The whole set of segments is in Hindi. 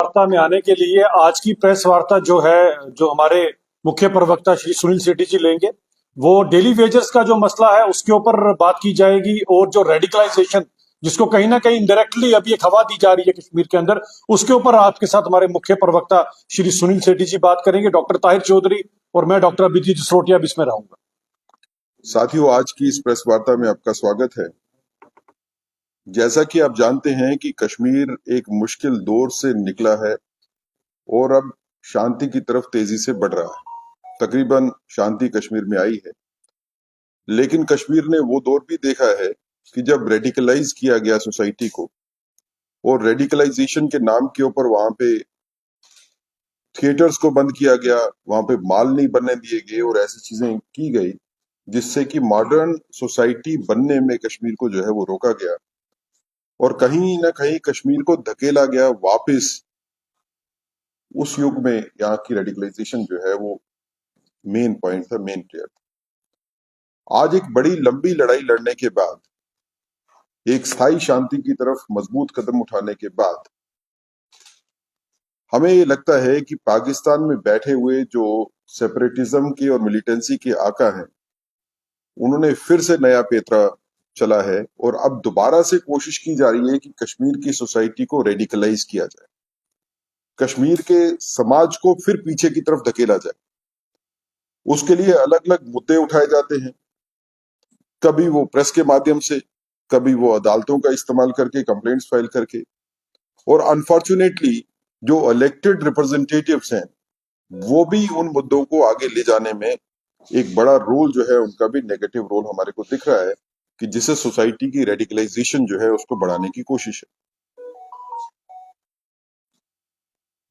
वार्ता में आने के लिए आज की प्रेस वार्ता जो है, जो हमारे मुख्य प्रवक्ता श्री सुनील सेठी जी लेंगे, वो डेली वेजेस का जो मसला है उसके ऊपर बात की जाएगी, और जो रेडिकलाइजेशन जिसको कहीं ना कहीं इनडायरेक्टली अभी एक हवा दी जा रही है कश्मीर के अंदर, उसके ऊपर आपके साथ हमारे मुख्य प्रवक्ता श्री सुनील सेठी जी बात करेंगे। डॉक्टर ताहिर चौधरी और मैं डॉक्टर अभिजीत जसरोटिया भी इसमें रहूंगा। साथियों, आज की इस प्रेस वार्ता में आपका स्वागत है। जैसा कि आप जानते हैं कि कश्मीर एक मुश्किल दौर से निकला है और अब शांति की तरफ तेजी से बढ़ रहा है। तकरीबन शांति कश्मीर में आई है, लेकिन कश्मीर ने वो दौर भी देखा है कि जब रेडिकलाइज किया गया सोसाइटी को, और रेडिकलाइजेशन के नाम के ऊपर वहां पे थिएटर्स को बंद किया गया, वहां पे मॉल नहीं बनने दिए गए और ऐसी चीजें की गई जिससे कि मॉडर्न सोसाइटी बनने में कश्मीर को जो है वो रोका गया, और कहीं ना कहीं कश्मीर को धकेला गया वापस उस युग में। यहाँ की रेडिकलाइजेशन जो है वो मेन पॉइंट था, मेन प्लेयर था। आज एक बड़ी लंबी लड़ाई लड़ने के बाद, एक स्थायी शांति की तरफ मजबूत कदम उठाने के बाद, हमें ये लगता है कि पाकिस्तान में बैठे हुए जो सेपरेटिज्म के और मिलिटेंसी के आका हैं, उन्होंने फिर से नया पेतरा चला है और अब दोबारा से कोशिश की जा रही है कि कश्मीर की सोसाइटी को रेडिकलाइज किया जाए, कश्मीर के समाज को फिर पीछे की तरफ धकेला जाए। उसके लिए अलग अलग मुद्दे उठाए जाते हैं, कभी वो प्रेस के माध्यम से, कभी वो अदालतों का इस्तेमाल करके, कंप्लेंट्स फाइल करके, और अनफॉर्चुनेटली जो इलेक्टेड रिप्रेजेंटेटिव्स हैं वो भी उन मुद्दों को आगे ले जाने में एक बड़ा रोल जो है उनका भी नेगेटिव रोल हमारे को दिख रहा है, कि जिससे सोसाइटी की रेडिकलाइजेशन जो है उसको बढ़ाने की कोशिश है।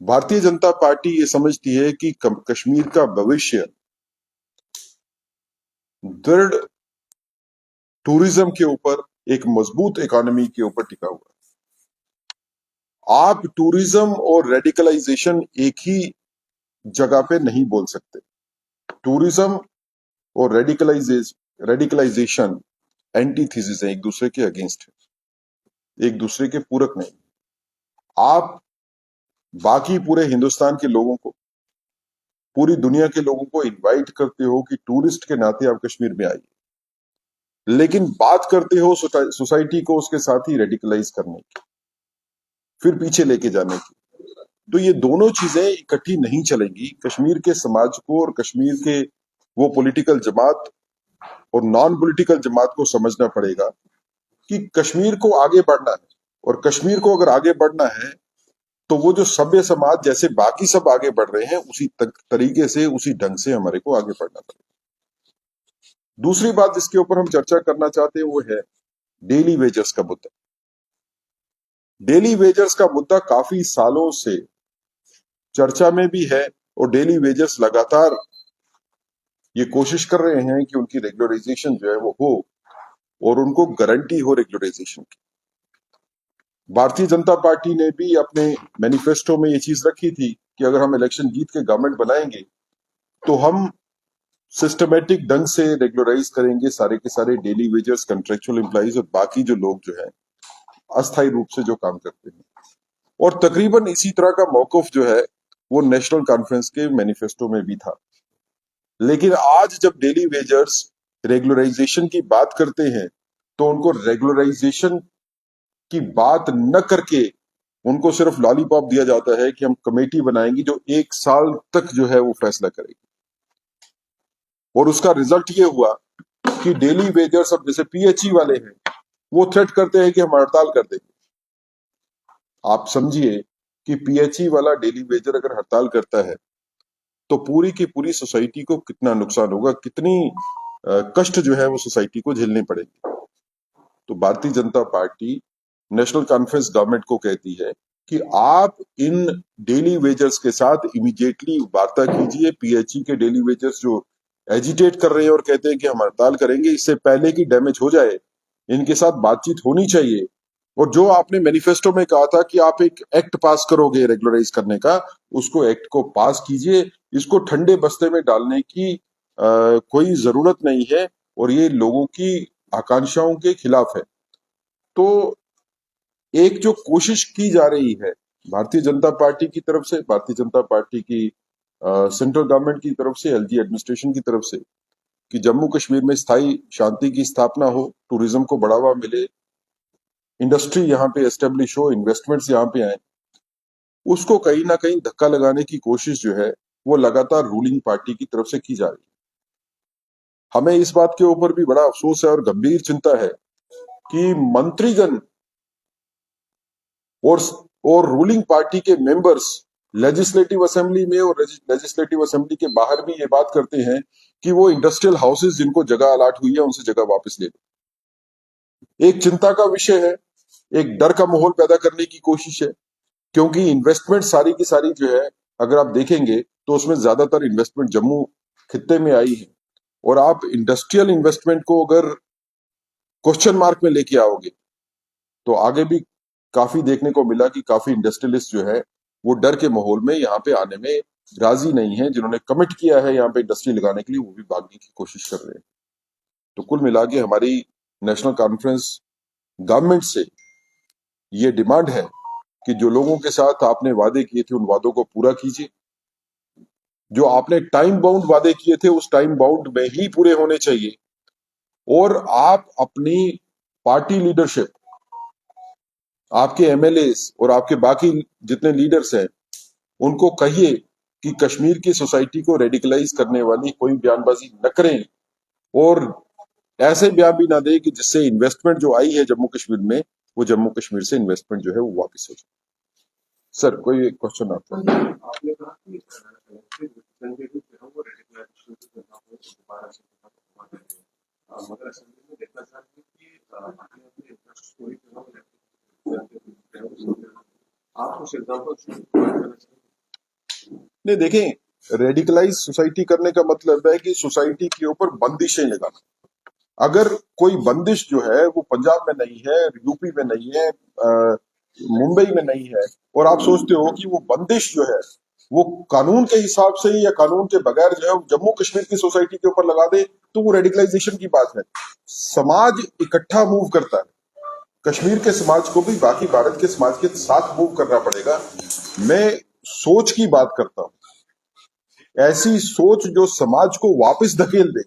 भारतीय जनता पार्टी ये समझती है कि कश्मीर का भविष्य दृढ़ टूरिज्म के ऊपर, एक मजबूत इकोनॉमी के ऊपर टिका हुआ है। आप टूरिज्म और रेडिकलाइजेशन एक ही जगह पे नहीं बोल सकते। टूरिज्म और रेडिकलाइजेशन एंटीथीसिस है, एक दूसरे के अगेंस्ट है, एक दूसरे के पूरक नहीं। आप बाकी पूरे हिंदुस्तान के लोगों को, पूरी दुनिया के लोगों को इनवाइट करते हो कि टूरिस्ट के नाते आप कश्मीर में आइए, लेकिन बात करते हो सोसाइटी को उसके साथ ही रेडिकलाइज करने की, फिर पीछे लेके जाने की। तो ये दोनों चीजें इकट्ठी नहीं चलेंगी। कश्मीर के समाज को और कश्मीर के वो पॉलिटिकल जमात और नॉन पॉलिटिकल जमात को समझना पड़ेगा कि कश्मीर को आगे बढ़ना है, और कश्मीर को अगर आगे बढ़ना है तो वो जो सभ्य समाज जैसे बाकी सब आगे बढ़ रहे हैं उसी तरीके से, उसी ढंग से हमारे को आगे बढ़ना पड़ेगा। दूसरी बात जिसके ऊपर हम चर्चा करना चाहते हैं वो है डेली वेजर्स का मुद्दा। डेली वेजर्स का मुद्दा काफी सालों से चर्चा में भी है, और डेली वेजर्स लगातार ये कोशिश कर रहे हैं कि उनकी रेगुलराइजेशन जो है वो हो, और उनको गारंटी हो रेगुलराइजेशन की। भारतीय जनता पार्टी ने भी अपने मैनिफेस्टो में ये चीज रखी थी कि अगर हम इलेक्शन जीत के गवर्नमेंट बनाएंगे तो हम सिस्टमेटिक ढंग से रेगुलराइज करेंगे सारे के सारे डेली वेजर्स, कंट्रेक्चुअल एम्प्लॉइज और बाकी जो लोग जो है अस्थायी रूप से जो काम करते हैं। और तकरीबन इसी तरह का मौकफ जो है वो नेशनल कॉन्फ्रेंस के मैनिफेस्टो में भी था। लेकिन आज जब डेली वेजर्स रेगुलराइजेशन की बात करते हैं तो उनको रेगुलराइजेशन की बात न करके उनको सिर्फ लॉलीपॉप दिया जाता है कि हम कमेटी बनाएंगे जो 1 साल तक जो है वो फैसला करेगी। और उसका रिजल्ट ये हुआ कि डेली वेजर्स, अब जैसे पीएचई वाले हैं, वो थ्रेट करते हैं कि हम हड़ताल कर देंगे। आप समझिए कि पीएचई वाला डेली वेजर अगर हड़ताल करता है तो पूरी की पूरी सोसाइटी को कितना नुकसान होगा, कितनी कष्ट जो है वो सोसाइटी को झेलने पड़ेगी। तो Bharatiya Janata party national conference government को कहती है कि आप इन डेली वेजर्स के साथ इमीडिएटली वार्ता कीजिए। पीएचई के डेली वेजर्स जो एजिटेट कर रहे हैं और कहते हैं कि हम हड़ताल करेंगे, इससे पहले कि डैमेज हो जाए, इनके साथ बातचीत होनी चाहिए। और जो आपने मैनिफेस्टो में कहा था कि आप एक एक्ट पास करोगे रेगुलराइज करने का, उसको एक्ट को पास कीजिए। इसको ठंडे बस्ते में डालने की कोई जरूरत नहीं है, और ये लोगों की आकांक्षाओं के खिलाफ है। तो एक जो कोशिश की जा रही है भारतीय जनता पार्टी की तरफ से, भारतीय जनता पार्टी की सेंट्रल गवर्नमेंट की तरफ से, एलजी एडमिनिस्ट्रेशन की तरफ से, कि जम्मू कश्मीर में स्थायी शांति की स्थापना हो, टूरिज्म को बढ़ावा मिले, इंडस्ट्री यहाँ पे एस्टेब्लिश हो, इन्वेस्टमेंट्स यहाँ पे आए, उसको कहीं ना कहीं धक्का लगाने की कोशिश जो है वो लगातार रूलिंग पार्टी की तरफ से की जा रही है। हमें इस बात के ऊपर भी बड़ा अफसोस है और गंभीर चिंता है कि मंत्रीगण और और रूलिंग पार्टी के मेंबर्स लेजिस्लेटिव असेंबली में और लेजिस्लेटिव असेंबली के बाहर भी ये बात करते हैं कि वो इंडस्ट्रियल हाउसेस जिनको जगह अलाट हुई है उनसे जगह वापस ले लो। एक चिंता का विषय है, एक डर का माहौल पैदा करने की कोशिश है, क्योंकि इन्वेस्टमेंट सारी की सारी जो है अगर आप देखेंगे तो उसमें ज्यादातर इन्वेस्टमेंट जम्मू खित्ते में आई है, और आप इंडस्ट्रियल इन्वेस्टमेंट को अगर क्वेश्चन मार्क में लेके आओगे तो आगे भी काफी देखने को मिला कि काफी इंडस्ट्रियलिस्ट जो है वो डर के माहौल में यहाँ पे आने में राजी नहीं है। जिन्होंने कमिट किया है यहाँ पे इंडस्ट्री लगाने के लिए वो भी भागने की कोशिश कर रहे हैं। तो कुल मिला के हमारी नेशनल कॉन्फ्रेंस गवर्नमेंट से ये डिमांड है कि जो लोगों के साथ आपने वादे किए थे उन वादों को पूरा कीजिए। जो आपने टाइम बाउंड वादे किए थे उस टाइम बाउंड में ही पूरे होने चाहिए, और आप अपनी पार्टी लीडरशिप, आपके एमएलए और आपके बाकी जितने लीडर्स हैं उनको कहिए कि कश्मीर की सोसाइटी को रेडिकलाइज करने वाली कोई बयानबाजी न करें, और ऐसे बयान भी ना दें कि जिससे इन्वेस्टमेंट जो आई है जम्मू कश्मीर में वो जम्मू कश्मीर से इन्वेस्टमेंट जो है वो वापस हो जाए। सर कोई क्वेश्चन आता है? आपने कहा कि संजय जो है वो रेडिकलाइजेशन से करना हो दोबारा से करना होगा, मगर असेंबली में देखना चाहते हैं कि आपने अपने इंटरेस्ट स्टोरी जो है वो आप कुछ एग्जांपल करना चाहिए। नहीं, देखें, रेडिकलाइज सोसाइटी करने का मतलब है कि सोसाइटी के ऊपर बंदिशें लगाना। अगर कोई बंदिश जो है वो पंजाब में नहीं है, यूपी में नहीं है, मुंबई में नहीं है, और आप सोचते हो कि वो बंदिश जो है वो कानून के हिसाब से या कानून के बगैर जो है वो जम्मू कश्मीर की सोसाइटी के ऊपर लगा दे, तो वो रेडिकलाइजेशन की बात है। समाज इकट्ठा मूव करता है, कश्मीर के समाज को भी बाकी भारत के समाज के साथ मूव करना पड़ेगा। मैं सोच की बात करता हूँ, ऐसी सोच जो समाज को वापस धकेल दे,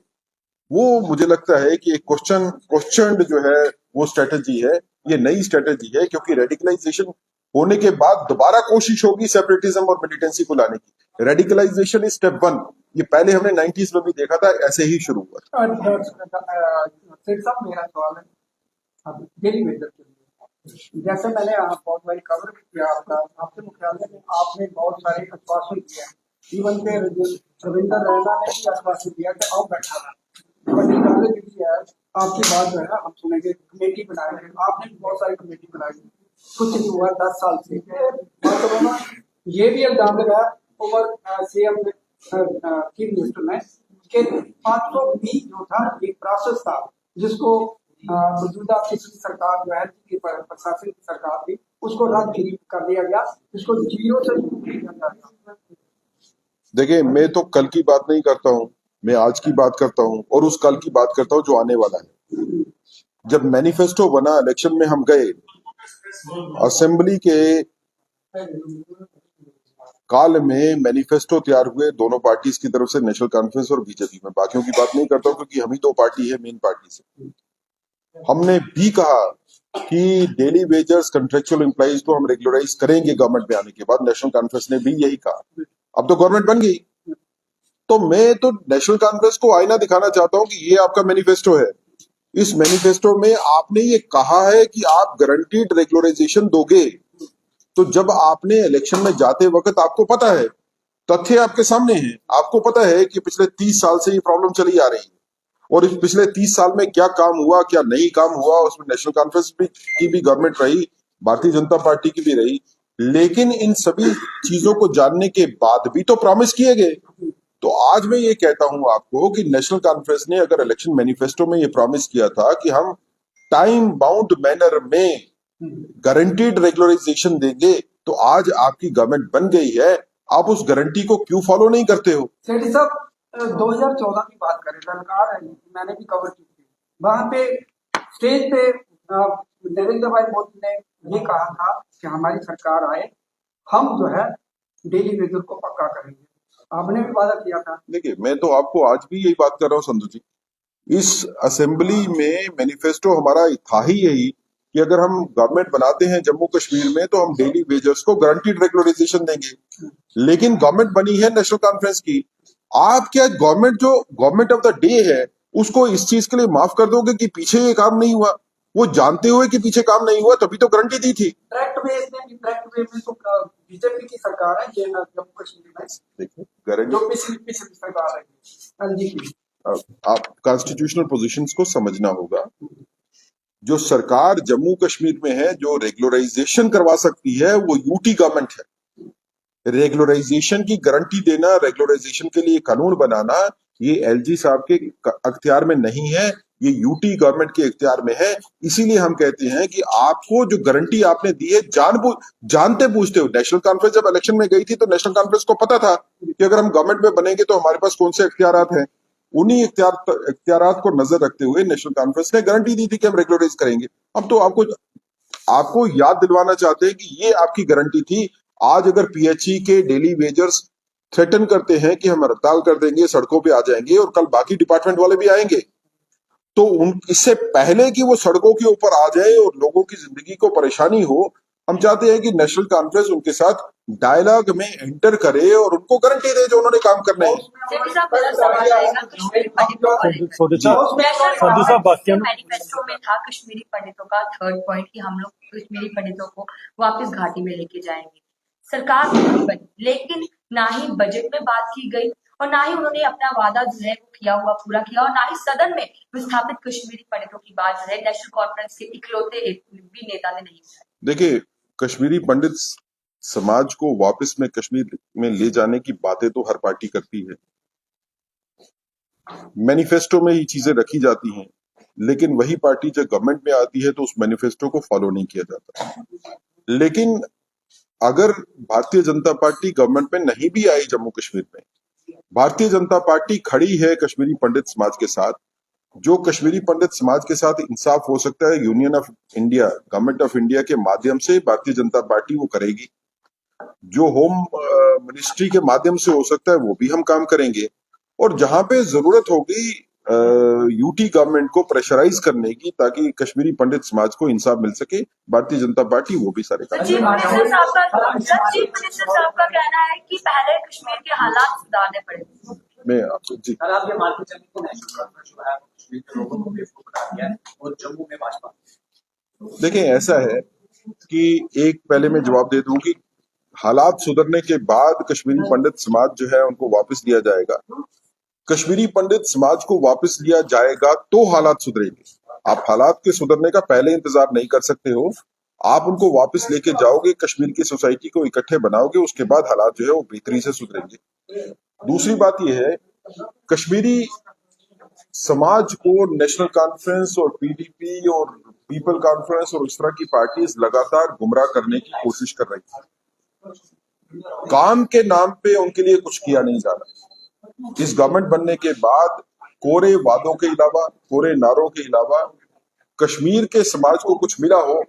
वो मुझे लगता है कि एक क्वेश्चन जो है वो स्ट्रेटेजी है, ये नई स्ट्रेटेजी है, क्योंकि रेडिकलाइजेशन होने के बाद दोबारा कोशिश होगी सेपरेटिज्म और मिलिटेंसी को लाने की। रेडिकलाइजेशन इज स्टेप वन, ये पहले हमने 90s में भी देखा था, ऐसे ही शुरू हुआ था। फिर साहब मेरा सवाल है अब डेली वेजर के लिए, जैसे मैंने बहुत बारी कवर भी किया आपका, आपके मुख्यालय में आपने बहुत सारे आश्वासन दिए, इवन के रविंदर रैना ने भी आश्वासन दिया कि आओ बैठा रहा, आपकी बात जो है ना हम सुनेंगे, कमेटी बनाएंगे, आपने भी बहुत सारी कमेटी बनाई, कुछ नहीं हुआ 10 साल से। और तो उन्होंने ये भी इल्जाम लगाया ओवर सीएम चीफ मिनिस्टर ने कि 520 जो था एक प्रोसेस था जिसको मौजूदा पिछली सरकार जो है की प्रशासन की सरकार थी उसको रद्द कर दिया गया, इसको जीरो से शुरू किया गया। देखिए, मैं तो कल की बात नहीं करता हूँ, मैं आज की बात करता हूँ और उस कल की बात करता हूँ जो आने वाला है। जब मैनिफेस्टो बना, इलेक्शन में हम गए, असेंबली के काल में मैनिफेस्टो तैयार हुए दोनों पार्टीज की तरफ से, नेशनल कॉन्फ्रेंस और बीजेपी में। बाकियों की बात नहीं करता हूँ क्योंकि हम ही दो पार्टी है मेन पार्टी से। हमने भी कहा कि डेली वेजर्स, कंट्रेक्चुअल एम्प्लॉइज को हम रेगुलराइज करेंगे गवर्नमेंट में आने के बाद। नेशनल कॉन्फ्रेंस ने भी यही कहा। अब तो गवर्नमेंट बन गई, तो मैं तो नेशनल कॉन्फ्रेंस को आईना दिखाना चाहता हूं कि ये आपका मैनिफेस्टो है। इस मैनिफेस्टो में आपने ये कहा है कि आप गारंटीड रेगुलराइजेशन दोगे, तो जब आपने इलेक्शन में जाते वक्त आपको पता है, तथ्य आपके सामने है, आपको पता है कि पिछले 30 साल से ये प्रॉब्लम चली आ रही है, और इस पिछले 30 साल में क्या काम हुआ क्या नहीं काम हुआ, उसमें नेशनल कॉन्फ्रेंस की भी गवर्नमेंट रही, भारतीय जनता पार्टी की भी रही, लेकिन इन सभी चीजों को जानने के बाद भी तो प्रॉमिस किए गए। तो आज मैं ये कहता हूं आपको कि नेशनल कॉन्फ्रेंस ने अगर इलेक्शन मैनिफेस्टो में ये प्रॉमिस किया था कि हम टाइम बाउंड मैनर में गारंटीड रेगुलराइजेशन देंगे, तो आज आपकी गवर्नमेंट बन गई है, आप उस गारंटी को क्यों फॉलो नहीं करते हो? सेठी साहब 2014 की बात करें, ललकार है, मैंने भी कवर की थी, वहां पे स्टेज पे नरेंद्र भाई मोदी ने ये कहा था कि हमारी सरकार आए हम जो है डेली वेजर को पक्का करेंगे। आपने भी वादा किया था। देखिए, मैं तो आपको आज भी यही बात कर रहा हूँ संधू जी। इस असेंबली में मैनिफेस्टो हमारा था ही यही कि अगर हम गवर्नमेंट बनाते हैं जम्मू कश्मीर में तो हम डेली वेजर्स को गारंटीड रेगुलराइजेशन देंगे। लेकिन गवर्नमेंट बनी है नेशनल कॉन्फ्रेंस की। आप क्या गवर्नमेंट ऑफ द डे है उसको इस चीज के लिए माफ कर दोगे कि पीछे ये काम नहीं हुआ? वो जानते हुए कि पीछे काम नहीं हुआ तभी तो गारंटी दी थी। डायरेक्ट वे में तो बीजेपी की सरकार है ये जम्मू कश्मीर में, देखिए, गारंटी जो पिछली सरकार है एलजी की। आप कॉन्स्टिट्यूशनल पोजीशंस को समझना होगा। जो सरकार जम्मू कश्मीर में है जो रेगुलराइजेशन करवा सकती है वो यूटी गवर्नमेंट है। रेगुलराइजेशन की गारंटी देना, रेगुलराइजेशन के लिए कानून बनाना ये एलजी साहब के अख्तियार में नहीं है, ये यूटी गवर्नमेंट के इख्तियार में है। इसीलिए हम कहते हैं कि आपको जो गारंटी आपने दी है जानते पूछते हो। नेशनल कॉन्फ्रेंस जब इलेक्शन में गई थी तो नेशनल कॉन्फ्रेंस को पता था कि अगर हम गवर्नमेंट में बनेंगे तो हमारे पास कौन से इख्तियारात हैं। उन्हीं इख्तियारात को नजर रखते हुए नेशनल कॉन्फ्रेंस ने गारंटी दी थी कि हम रेगुलराइज करेंगे। अब तो आपको याद दिलवाना चाहते हैं कि ये आपकी गारंटी थी। आज अगर पीएचई के डेली वेजर्स थ्रेटन करते हैं कि हम हड़ताल कर देंगे, सड़कों पे आ जाएंगे और कल बाकी डिपार्टमेंट वाले भी आएंगे, तो इससे पहले कि वो सड़कों के ऊपर आ जाए और लोगों की जिंदगी को परेशानी हो, हम चाहते हैं कि नेशनल कॉन्फ्रेंस उनके साथ डायलॉग में एंटर करे और उनको गारंटी दे जो उन्होंने काम करना है। संधू साहब बात मैनिफेस्टो में था कश्मीरी पंडितों का 3rd पॉइंट कि हम लोग कश्मीरी पंडितों को वापस घाटी में लेके जाएंगे। सरकार नहीं बनी, लेकिन ना ही बजट में बात की गई और ना ही उन्होंने अपना वादा जो है वो किया हुआ पूरा किया और ना ही सदन में विस्थापित कश्मीरी पंडितों की बात जो है नेशनल कॉन्फ्रेंस के इकलौते भी नेता ने नहीं उठाई। देखिए, कश्मीरी पंडित समाज को वापस में कश्मीर में ले जाने की बातें तो हर पार्टी करती है, मैनिफेस्टो में ये चीजें रखी जाती हैं, लेकिन वही पार्टी जब गवर्नमेंट में आती है तो उस मैनिफेस्टो को फॉलो नहीं किया जाता। लेकिन अगर भारतीय जनता पार्टी गवर्नमेंट में नहीं भी आई जम्मू कश्मीर में, भारतीय जनता पार्टी खड़ी है कश्मीरी पंडित समाज के साथ। जो कश्मीरी पंडित समाज के साथ इंसाफ हो सकता है union of India, government of India के माध्यम से भारतीय जनता पार्टी वो करेगी। जो होम मिनिस्ट्री के माध्यम से हो सकता है वो भी हम काम करेंगे। और जहां पे जरूरत होगी यूटी गवर्नमेंट को प्रेशराइज करने की ताकि कश्मीरी पंडित समाज को इंसाफ मिल सके, भारतीय जनता पार्टी वो भी सारे काम चीफ मिनिस्टर साहब का कहना है कि पहले कश्मीर के हालात सुधारने पड़ेंगे। मैं आपको जी सर, आप ये मानते चलें कि नेशनल कॉन्फ्रेंस जो है कश्मीर के लोगों को बेवकूफ बना दिया है और जम्मू में भाजपा। देखें, ऐसा है कि एक पहले मैं जवाब दे दूं कि हालात सुधरने के बाद कश्मीरी पंडित समाज जो है उनको वापस लिया जाएगा। कश्मीरी पंडित समाज को वापस लिया जाएगा तो हालात सुधरेंगे। आप हालात के सुधरने का पहले इंतजार नहीं कर सकते हो। आप उनको वापस लेके जाओगे, कश्मीर की सोसाइटी को इकट्ठे बनाओगे, उसके बाद हालात जो है वो बेहतरी से सुधरेंगे। दूसरी बात यह है, कश्मीरी समाज को नेशनल कॉन्फ्रेंस और पीडीपी और पीपल कॉन्फ्रेंस और इस तरह की पार्टीज लगातार गुमराह करने की कोशिश कर रही है। काम के नाम पे उनके लिए कुछ किया नहीं जा रहा। इस गवर्नमेंट बनने के बाद कोरे वादों के अलावा, कोरे नारों के अलावा कश्मीर के समाज को कुछ मिला हो,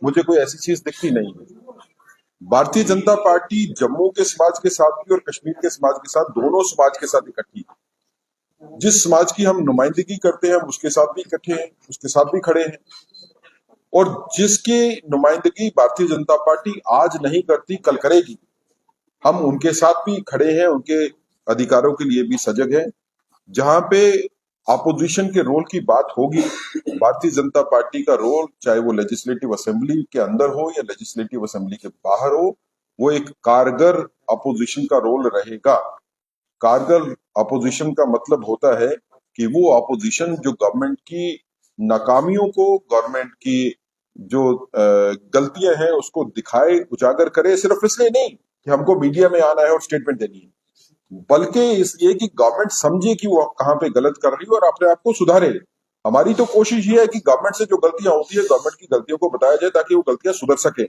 मुझे कोई ऐसी चीज दिखती नहीं है। भारतीय जनता पार्टी जम्मू के समाज के साथ भी और कश्मीर के समाज के साथ, दोनों समाज के साथ इकट्ठी है। जिस समाज की हम नुमाइंदगी करते हैं उसके साथ भी इकट्ठे हैं, उसके साथ भी खड़े हैं। और जिसकी नुमाइंदगी भारतीय जनता पार्टी आज नहीं करती, कल करेगी, हम उनके साथ भी खड़े हैं, उनके अधिकारों के लिए भी सजग है। जहां पे अपोजिशन के रोल की बात होगी, भारतीय जनता पार्टी का रोल, चाहे वो लेजिस्लेटिव असेंबली के अंदर हो या लेजिस्लेटिव असेंबली के बाहर हो, वो एक कारगर अपोजिशन का रोल रहेगा। कारगर अपोजिशन का मतलब होता है कि वो अपोजिशन जो गवर्नमेंट की नाकामियों को, गवर्नमेंट की जो गलतियां हैं उसको दिखाए, उजागर करे, सिर्फ इसलिए नहीं कि हमको मीडिया में आना है और स्टेटमेंट देनी है, बल्कि इसलिए कि गवर्नमेंट समझे कि वो कहां पे गलत कर रही है और अपने आप को सुधारे। हमारी तो कोशिश ये है कि गवर्नमेंट से जो गलतियां होती है, गवर्नमेंट की गलतियों को बताया जाए ताकि वो गलतियां सुधर सके।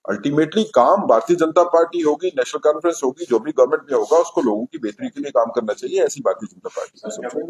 अल्टीमेटली काम भारतीय जनता पार्टी होगी, नेशनल कॉन्फ्रेंस होगी, जो भी गवर्नमेंट में होगा उसको लोगों की बेहतरी के लिए काम करना चाहिए। ऐसी भारतीय जनता पार्टी की सोच है।